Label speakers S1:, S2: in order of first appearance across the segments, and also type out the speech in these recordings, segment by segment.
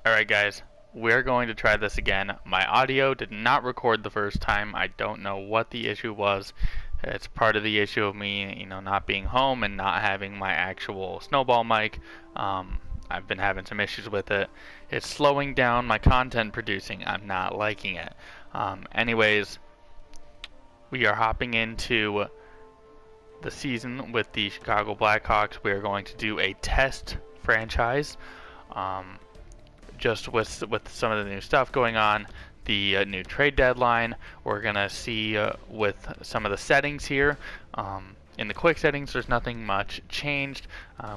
S1: Alright guys, we're going to try this again. My audio did not record the first time. I don't know what the issue was. It's part of the issue of me, not being home and not having my actual snowball mic. I've been having some issues with it. It's slowing down my content producing. I'm not liking it. Anyways, we are hopping into the season with the Chicago Blackhawks. We are going to do a test franchise. Just with some of the new stuff going on, the new trade deadline, we're gonna see with some of the settings here. In the quick settings, there's nothing much changed.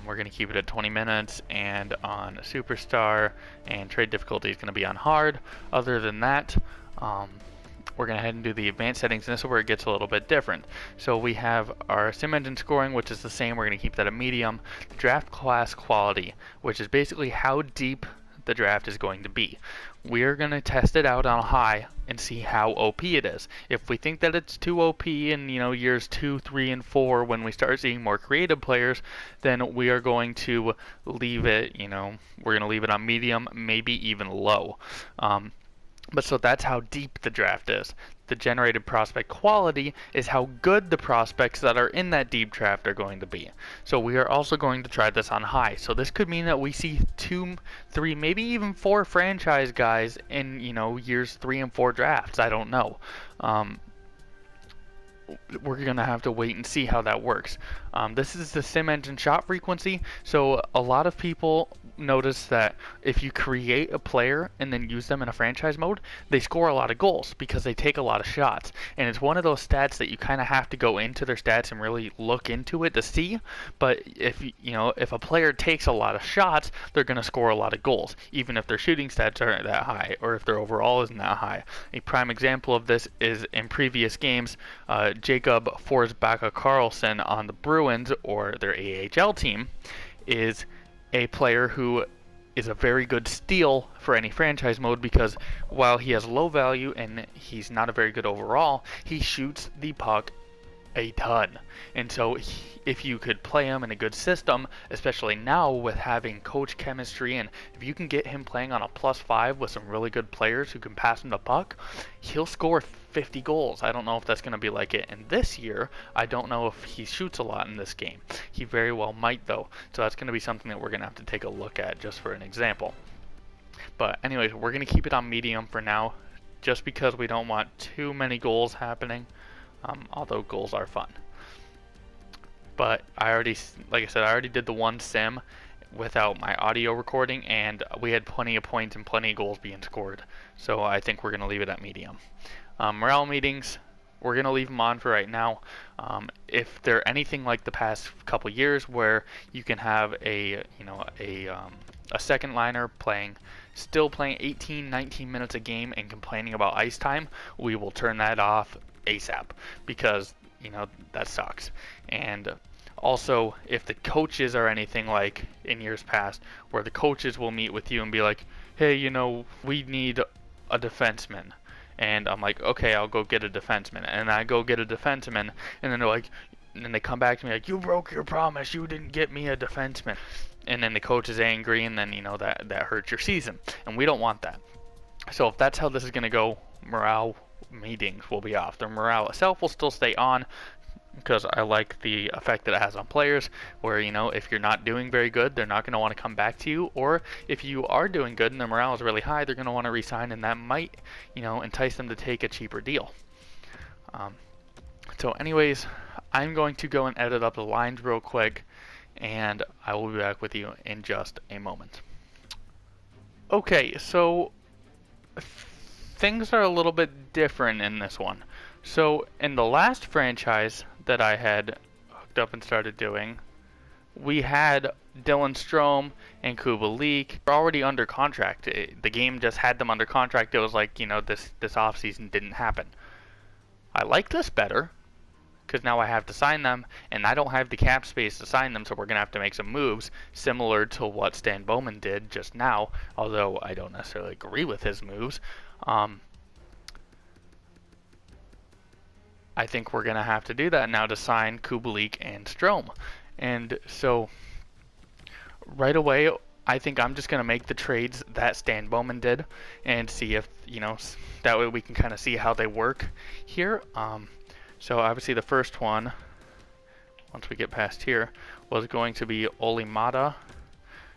S1: We're gonna keep it at 20 minutes, and on Superstar and trade difficulty is gonna be on hard. Other than that, we're going to head and do the advanced settings, and this is where it gets a little bit different. So we have our sim engine scoring, which is the same. We're going to keep that at medium. The draft class quality, which is basically how deep the draft is going to be. We're going to test it out on high and see how OP it is. If we think that it's too OP in years 2, 3, and 4, when we start seeing more creative players, then we are going to leave it. We're going to leave it on medium, maybe even low. But so that's how deep the draft is. The generated prospect quality is how good the prospects that are in that deep draft are going to be. So we are also going to try this on high. So this could mean that we see 2, 3, maybe even 4 franchise guys in, years 3 and 4 drafts. I don't know. We're going to have to wait and see how that works. This is the sim engine shot frequency. So a lot of people notice that if you create a player and then use them in a franchise mode, they score a lot of goals because they take a lot of shots. And it's one of those stats that you kind of have to go into their stats and really look into it to see. But if a player takes a lot of shots, they're going to score a lot of goals, even if their shooting stats aren't that high or if their overall isn't that high. A prime example of this is in previous games, Jacob Forsbacka-Karlsson on the Bruins, or their AHL team, is a player who is a very good steal for any franchise mode, because while he has low value and he's not a very good overall, he shoots the puck a ton. And so if you could play him in a good system, especially now with having coach chemistry, and if you can get him playing on a +5 with some really good players who can pass him the puck, he'll score 50 goals. I don't know if that's going to be like it in this year. I don't know if he shoots a lot in this game. He very well might, though. So that's going to be something that we're going to have to take a look at just for an example. But anyways, we're going to keep it on medium for now, just because we don't want too many goals happening. Although goals are fun. But like I said, I already did the one sim without my audio recording, and we had plenty of points and plenty of goals being scored. So I think we're going to leave it at medium. Morale meetings, we're going to leave them on for right now. If they're anything like the past couple years, where you can have a second liner still playing 18, 19 minutes a game and complaining about ice time, we will turn that off ASAP, because that sucks. And also, if the coaches are anything like in years past, where the coaches will meet with you and be like, hey, we need a defenseman, and I'm like, okay, I'll go get a defenseman, and I go get a defenseman, and then they're like, and then they come back to me like, you broke your promise, you didn't get me a defenseman, and then the coach is angry, and then that hurts your season, and we don't want that. So if that's how this is going to go, morale meetings will be off. The morale itself will still stay on, because I like the effect that it has on players, where if you're not doing very good, they're not going to want to come back to you, or if you are doing good and the morale is really high, they're going to want to resign, and that might entice them to take a cheaper deal. So anyways, I'm going to go and edit up the lines real quick, and I will be back with you in just a moment. Okay, so things are a little bit different in this one. So in the last franchise that I had hooked up and started doing, we had Dylan Strome and Kubalik already under contract. The game just had them under contract. It was like, this offseason didn't happen. I like this better, because now I have to sign them, and I don't have the cap space to sign them, so we're going to have to make some moves, similar to what Stan Bowman did just now, although I don't necessarily agree with his moves. I think we're going to have to do that now to sign Kubalik and Strome. And so right away, I think I'm just gonna make the trades that Stan Bowman did, and see if that way we can kind of see how they work here. So obviously the first one, once we get past here, was going to be Olimata,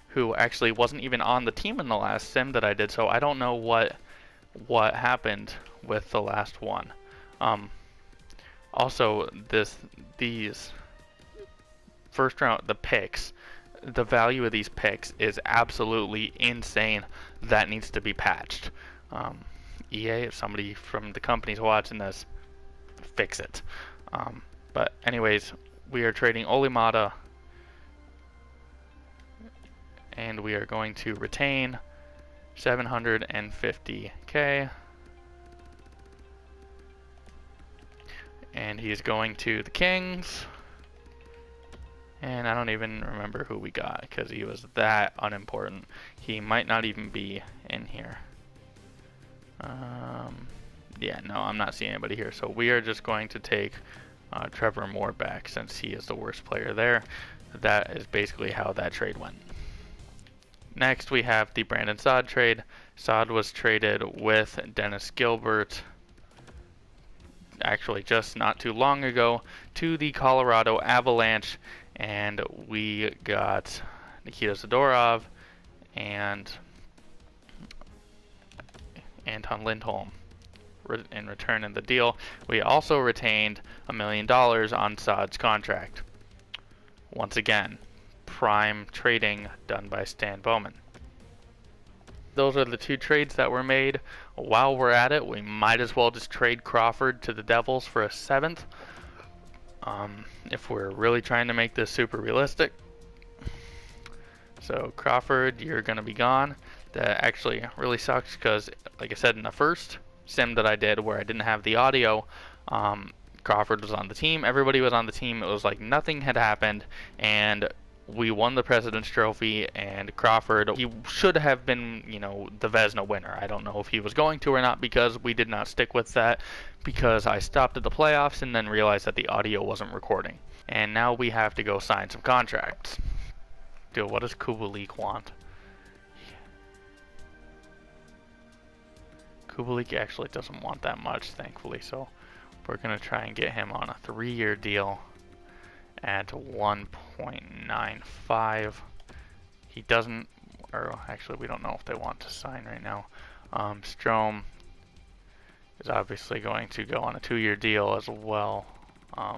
S1: who actually wasn't even on the team in the last sim that I did. So I don't know what happened with the last one. Also, these first round, the picks, the value of these picks is absolutely insane. That needs to be patched. EA, if somebody from the company's watching this, fix it. But anyways, we are trading Olimata, and we are going to retain 750k, and he's going to the Kings. And I don't even remember who we got because he was that unimportant. He might not even be in here. Yeah, no, I'm not seeing anybody here. So we are just going to take Trevor Moore back since he is the worst player there. That is basically how that trade went. Next, we have the Brandon Saad trade. Saad was traded with Dennis Gilbert, actually just not too long ago, to the Colorado Avalanche, and we got Nikita Zadorov and Anton Lindholm in return in the deal. We also retained $1 million on Saad's contract. Once again, prime trading done by Stan Bowman. Those are the two trades that were made. While we're at it, we might as well just trade Crawford to the Devils for a 7th. If we're really trying to make this super realistic. So Crawford, you're going to be gone. That actually really sucks because, like I said in the first sim that I did where I didn't have the audio, Crawford was on the team. Everybody was on the team. It was like nothing had happened, and we won the President's Trophy, and Crawford, he should have been, the Vezina winner. I don't know if he was going to or not because we did not stick with that because I stopped at the playoffs and then realized that the audio wasn't recording. And now we have to go sign some contracts. Dude, what does Kubalik want? Kubalik actually doesn't want that much, thankfully, so we're going to try and get him on a 3-year deal at 1.95. He doesn't, or actually we don't know if they want to sign right now. Strome is obviously going to go on a 2-year deal as well. We're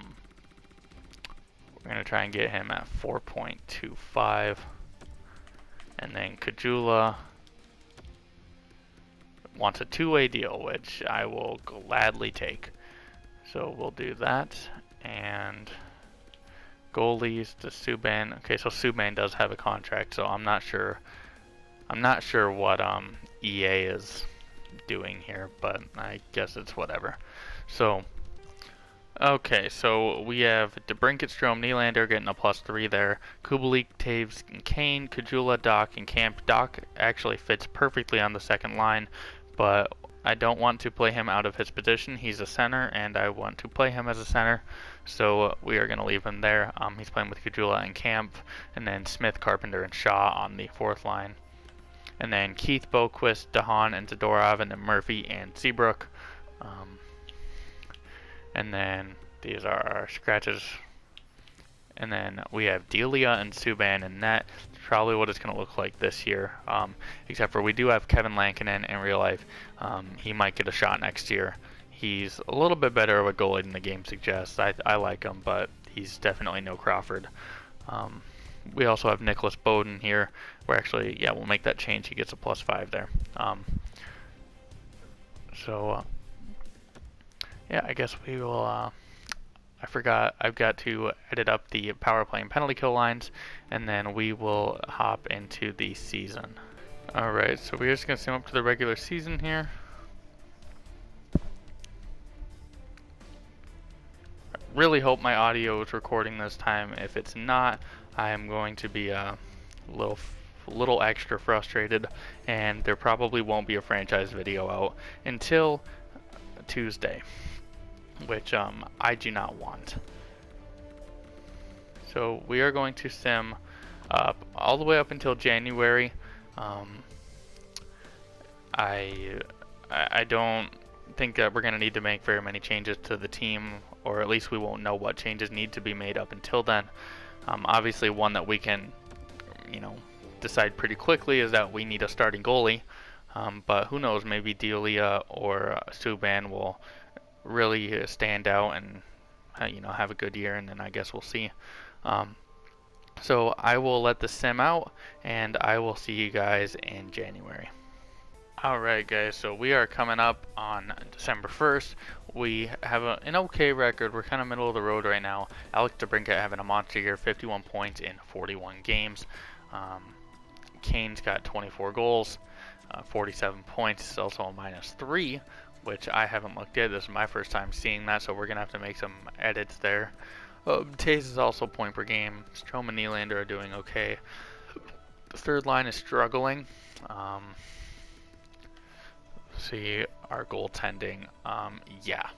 S1: going to try and get him at 4.25. And then Kajula wants a 2-way deal, which I will gladly take. So we'll do that. And goalies to Subban. Okay, so Subban does have a contract, so I'm not sure what EA is doing here, but I guess it's whatever. So okay, so we have DeBrincat, Strome, Nylander getting a +3 there. Kubalik, Taves, and Kane, Kajula, Doc, and Camp. Doc actually fits perfectly on the second line, but I don't want to play him out of his position. He's a center, and I want to play him as a center, so we are going to leave him there. He's playing with Kajula and Camp, and then Smith, Carpenter, and Shaw on the 4th line. And then Keith, Boquist, DeHaan, and Zadorov, and then Murphy and Seabrook. And then these are our scratches. And then we have Delia and Subban in net. Probably what it's going to look like this year. Except for we do have Kevin Lankinen in real life. He might get a shot next year. He's a little bit better of a goalie than the game suggests. I like him, but he's definitely no Crawford. We also have Nicholas Bowden here. We're actually, yeah, we'll make that change. He gets a +5 there. Yeah, I guess we will, I forgot, I've got to edit up the power play and penalty kill lines, and then we will hop into the season. Alright, so we're just going to sim up to the regular season here. I really hope my audio is recording this time. If it's not, I am going to be a little extra frustrated, and there probably won't be a franchise video out until Tuesday, which I do not want. So we are going to sim all the way up until January. Um, I I don't think that we're going to need to make very many changes to the team, or at least we won't know what changes need to be made up until then. Obviously, one that we can, you know, decide pretty quickly is that we need a starting goalie. But who knows? Maybe Delia or Subban will really stand out and have a good year, and then I guess we'll see. Um, so I will let the sim out, and I will see you guys in January. Alright guys, so we are coming up on December 1st. We have an okay record. We're kind of middle of the road right now. Alex DeBrincat having a monster year, 51 points in 41 games. Kane's got 24 goals, 47 points, also a -3, which I haven't looked at. This is my first time seeing that, so we're going to have to make some edits there. Taze is also point per game. Strome and Nylander are doing okay. The third line is struggling. See our goaltending. Yeah,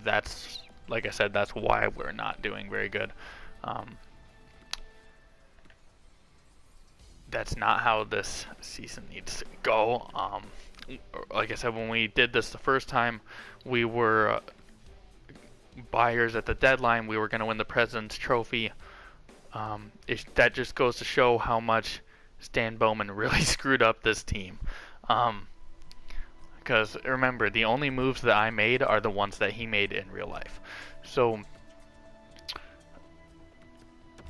S1: that's, like I said, that's why we're not doing very good. That's not how this season needs to go. Like I said, when we did this the first time, we were buyers at the deadline. We were going to win the President's Trophy. That just goes to show how much Stan Bowman really screwed up this team. Because remember, the only moves that I made are the ones that he made in real life. So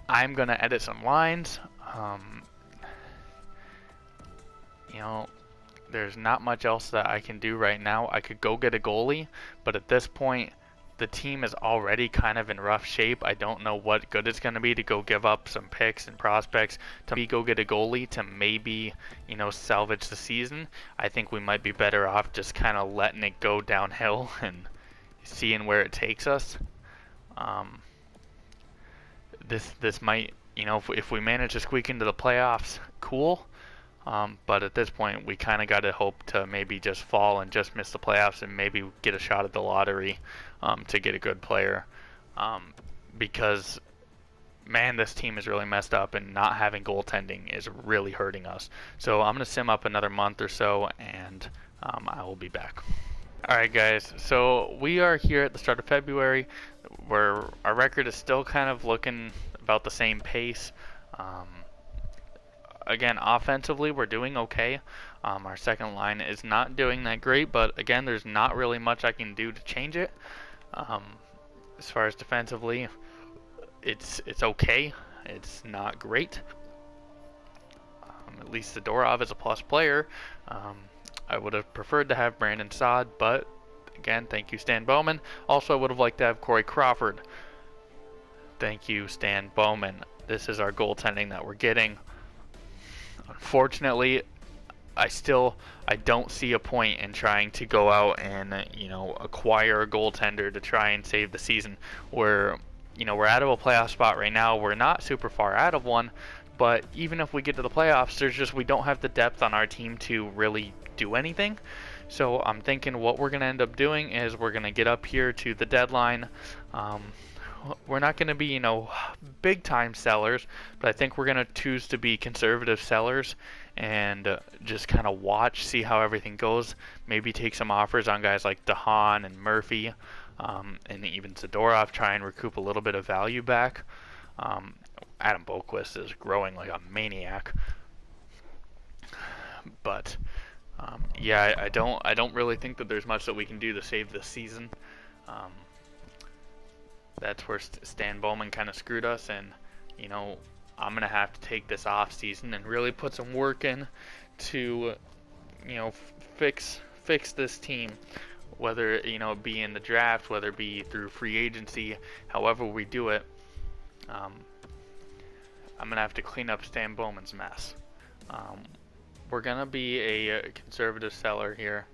S1: I'm going to edit some lines. There's not much else that I can do right now. I could go get a goalie, but at this point, the team is already kind of in rough shape. I don't know what good it's going to be to go give up some picks and prospects to go get a goalie to maybe, salvage the season. I think we might be better off just kind of letting it go downhill and seeing where it takes us. This might, if we manage to squeak into the playoffs, cool. But at this point, we kind of got to hope to maybe just fall and just miss the playoffs and maybe get a shot at the lottery to get a good player. Because, man, this team is really messed up, and not having goaltending is really hurting us. So I'm going to sim up another month or so, and I will be back. Alright guys, so we are here at the start of February, where our record is still kind of looking about the same pace. Again, offensively, we're doing okay. Our second line is not doing that great, but again, there's not really much I can do to change it. As far as defensively, it's okay. It's not great. At least Zadorov is a plus player. I would have preferred to have Brandon Saad, but again, thank you, Stan Bowman. Also, I would have liked to have Corey Crawford. Thank you, Stan Bowman. This is our goaltending that we're getting. Unfortunately, I don't see a point in trying to go out and acquire a goaltender to try and save the season. We're out of a playoff spot right now. We're not super far out of one, but even if we get to the playoffs, we don't have the depth on our team to really do anything. So I'm thinking what we're going to end up doing is we're going to get up here to the deadline. We're not going to be, big time sellers, but I think we're going to choose to be conservative sellers and just kind of watch, see how everything goes. Maybe take some offers on guys like DeHaan and Murphy, and even Zadorov, try and recoup a little bit of value back. Adam Boqvist is growing like a maniac. But yeah, I don't really think that there's much that we can do to save this season. That's where Stan Bowman kind of screwed us, and I'm gonna have to take this off season and really put some work in to fix this team, whether it be in the draft, whether it be through free agency, however we do it. I'm gonna have to clean up Stan Bowman's mess. We're gonna be a conservative seller here.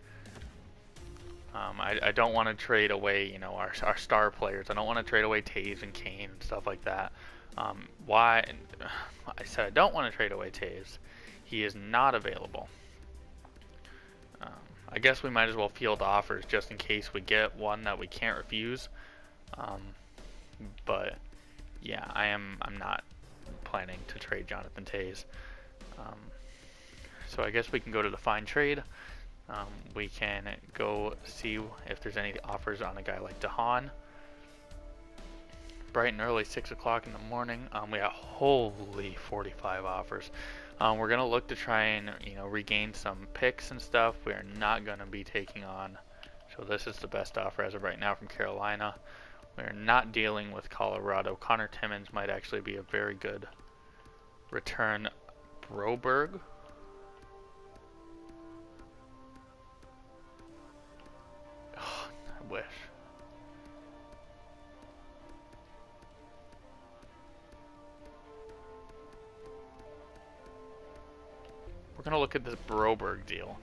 S1: I don't want to trade away, our star players. I don't want to trade away Taves and Kane and stuff like that. Why? I said I don't want to trade away Taves. He is not available. I guess we might as well field offers just in case we get one that we can't refuse. But yeah, I'm not planning to trade Jonathan Toews. So I guess we can go to the find trade. We can go see if there's any offers on a guy like DeHaan. Bright and early, 6 o'clock in the morning. We got holy 45 offers. We're gonna look to try and regain some picks and stuff. We are not gonna be taking on. So this is the best offer as of right now from Carolina. We are not dealing with Colorado. Connor Timmins might actually be a very good return. Broberg. Oh, I wish. We're going to look at this Broberg deal.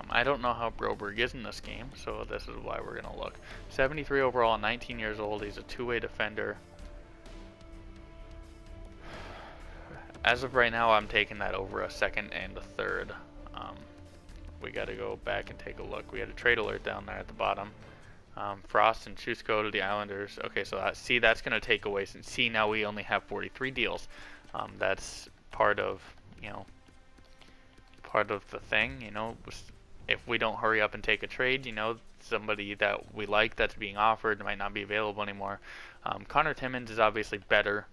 S1: I don't know how Broberg is in this game, so this is why we're going to look. 73 overall, 19 years old. He's a two-way defender. As of right now, I'm taking that over a second and a third. We got to go back and take a look. We had a trade alert down there at the bottom. Frost and Chusko to the Islanders. Okay, so that's going to take away. Since now we only have 43 deals. That's part of the thing. If we don't hurry up and take a trade, somebody that we like that's being offered might not be available anymore. Connor Timmins is obviously better,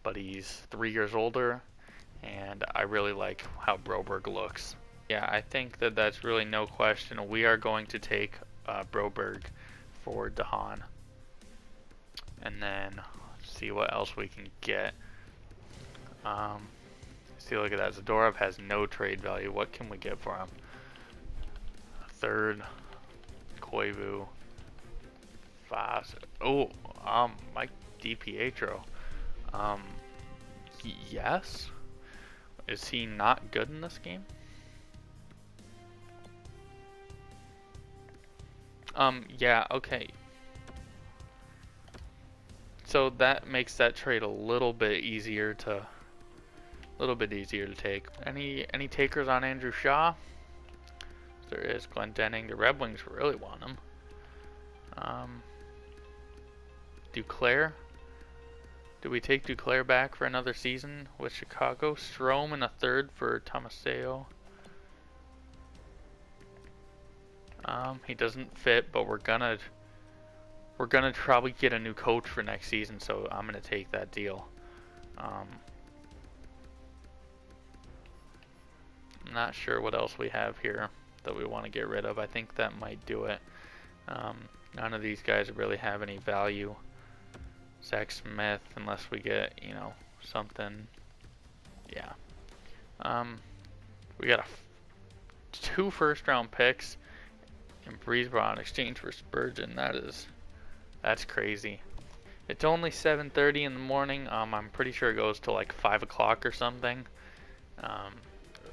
S1: but he's 3 years older, and I really like how Broberg looks. Yeah, I think that's really no question. We are going to take Broberg for DeHaan, and then see what else we can get. See, look at that. Zadorov has no trade value. What can we get for him? Third, Koivu, Fast. Oh, Mike DiPietro. Yes. Is he not good in this game? Yeah. Okay. So that makes that trade a little bit easier to take. Any takers on Andrew Shaw? There is Glenn Denning. The Red Wings really want him. Duclair. Do we take Duclair back for another season with Chicago? Strome in a third for Tomaseo. He doesn't fit, but we're gonna probably get a new coach for next season, so I'm gonna take that deal. I'm not sure what else we have here that we want to get rid of. I think that might do it. None of these guys really have any value. Zach Smith, unless we get, something. Yeah. We got 2 first-round picks and Breezeball in exchange for Spurgeon. That's crazy. It's only 7:30 in the morning. I'm pretty sure it goes to like 5 o'clock or something.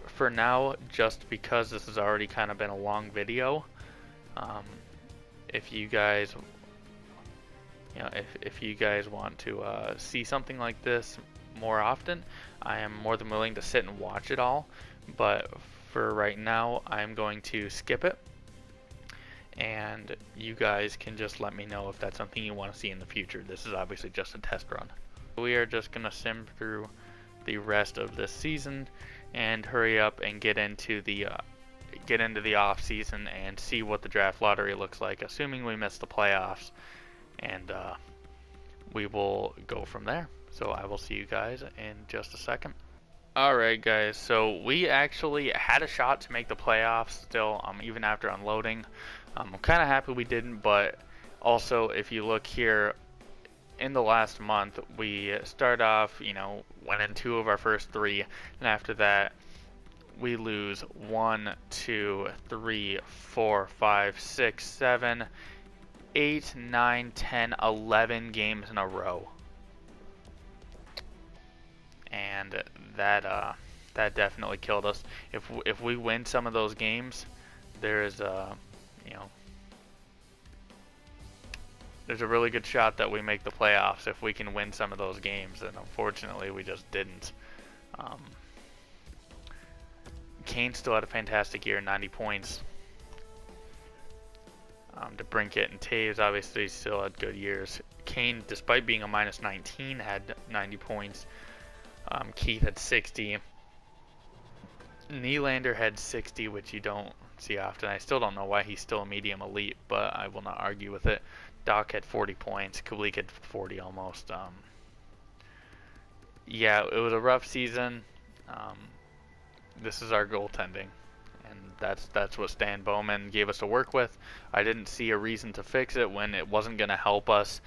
S1: For now, just because this has already kind of been a long video, if you guys, if you guys want to see something like this more often, I am more than willing to sit and watch it all. But for right now, I'm going to skip it, and you guys can just let me know if that's something you want to see in the future. This is obviously just a test run. We are just gonna sim through the rest of this season and hurry up and get into the off season and see what the draft lottery looks like, assuming we miss the playoffs, and we will go from there. So I will see you guys in just a second. Alright guys, so we actually had a shot to make the playoffs still, even after unloading. I'm kind of happy we didn't, but also if you look here, in the last month, we start off, win in 2 of our first 3, and after that, we lose 1, 2, 3, 4, 5, 6, 7, 8, 9, 10, 11 games in a row. And that definitely killed us. If we win some of those games, there's a really good shot that we make the playoffs if we can win some of those games, and unfortunately we just didn't. Kane still had a fantastic year, 90 points. DeBrincat and Toews obviously still had good years. Kane, despite being a -19, had 90 points. Keith had 60. Nylander had 60, which you don't see often. I still don't know why he's still a medium elite, but I will not argue with it. Doc had 40 points. Kubalik had 40 almost. Yeah, it was a rough season. Um, this is our goaltending, and that's what Stan Bowman gave us to work with. I didn't see a reason to fix it when it wasn't going to help us.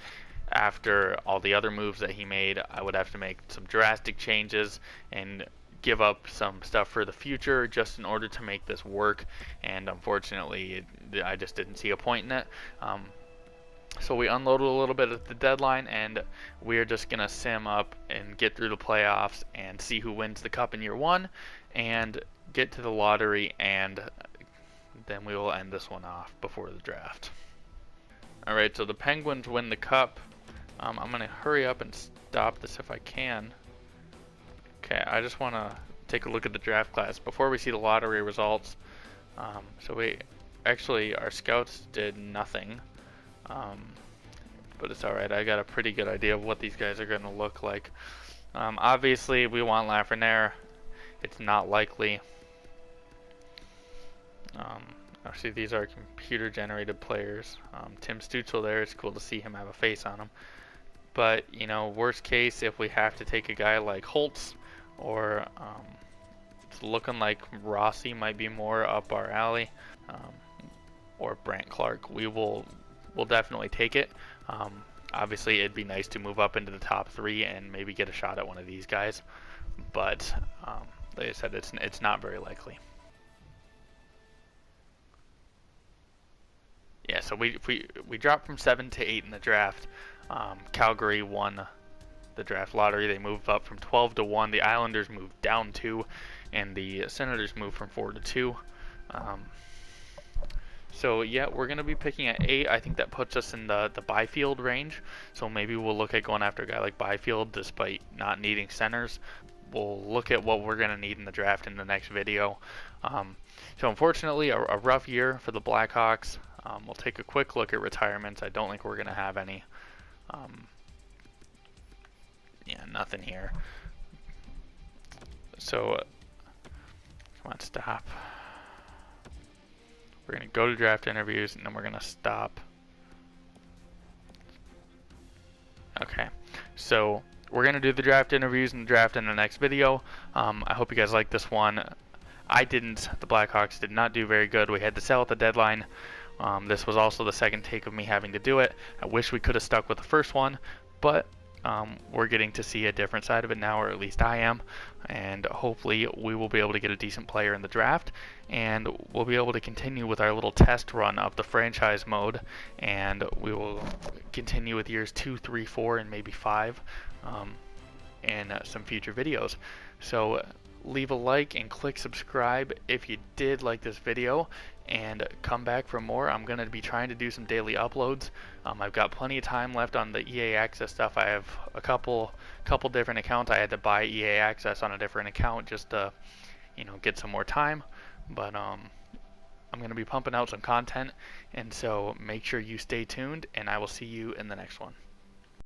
S1: After all the other moves that he made, I would have to make some drastic changes and give up some stuff for the future just in order to make this work. And unfortunately, I just didn't see a point in it. So we unloaded a little bit at the deadline, and we're just going to sim up and get through the playoffs and see who wins the cup in year one and get to the lottery, and then we will end this one off before the draft. Alright, so the Penguins win the cup. I'm going to hurry up and stop this if I can. Okay, I just want to take a look at the draft class before we see the lottery results. So our scouts did nothing. But it's alright, I got a pretty good idea of what these guys are going to look like. Obviously, we want Lafreniere. It's not likely. Actually, these are computer-generated players. Tim Stützle there, it's cool to see him have a face on him. But, you know, worst case, if we have to take a guy like Holtz, or it's looking like Rossi might be more up our alley, or Brandt Clark, we'll definitely take it. Obviously, it'd be nice to move up into the top 3 and maybe get a shot at one of these guys. But, like I said, it's not very likely. Yeah, so we dropped from 7 to 8 in the draft. Calgary won the draft lottery. They moved up from 12 to 1. The Islanders moved down 2, and the Senators moved from 4 to 2. So yeah, we're going to be picking at 8. I think that puts us in the Byfield range. So maybe we'll look at going after a guy like Byfield despite not needing centers. We'll look at what we're going to need in the draft in the next video. So unfortunately, a rough year for the Blackhawks. We'll take a quick look at retirements. I don't think we're going to have any. Yeah, nothing here. So, come on, stop. We're going to go to draft interviews, and then we're going to stop. Okay, so we're going to do the draft interviews and the draft in the next video. I hope you guys like this one. I didn't. The Blackhawks did not do very good. We had to sell at the deadline. This was also the second take of me having to do it. I wish we could have stuck with the first one, but we're getting to see a different side of it now, or at least I am, and hopefully we will be able to get a decent player in the draft, and we'll be able to continue with our little test run of the franchise mode, and we will continue with years 2, 3, 4, and maybe 5 in some future videos. So leave a like and click subscribe if you did like this video, and come back for more. I'm going to be trying to do some daily uploads. I've got plenty of time left on the EA Access stuff. I have a couple different accounts. I had to buy EA Access on a different account just to, you know, get some more time. But I'm going to be pumping out some content, and so make sure you stay tuned, and I will see you in the next one.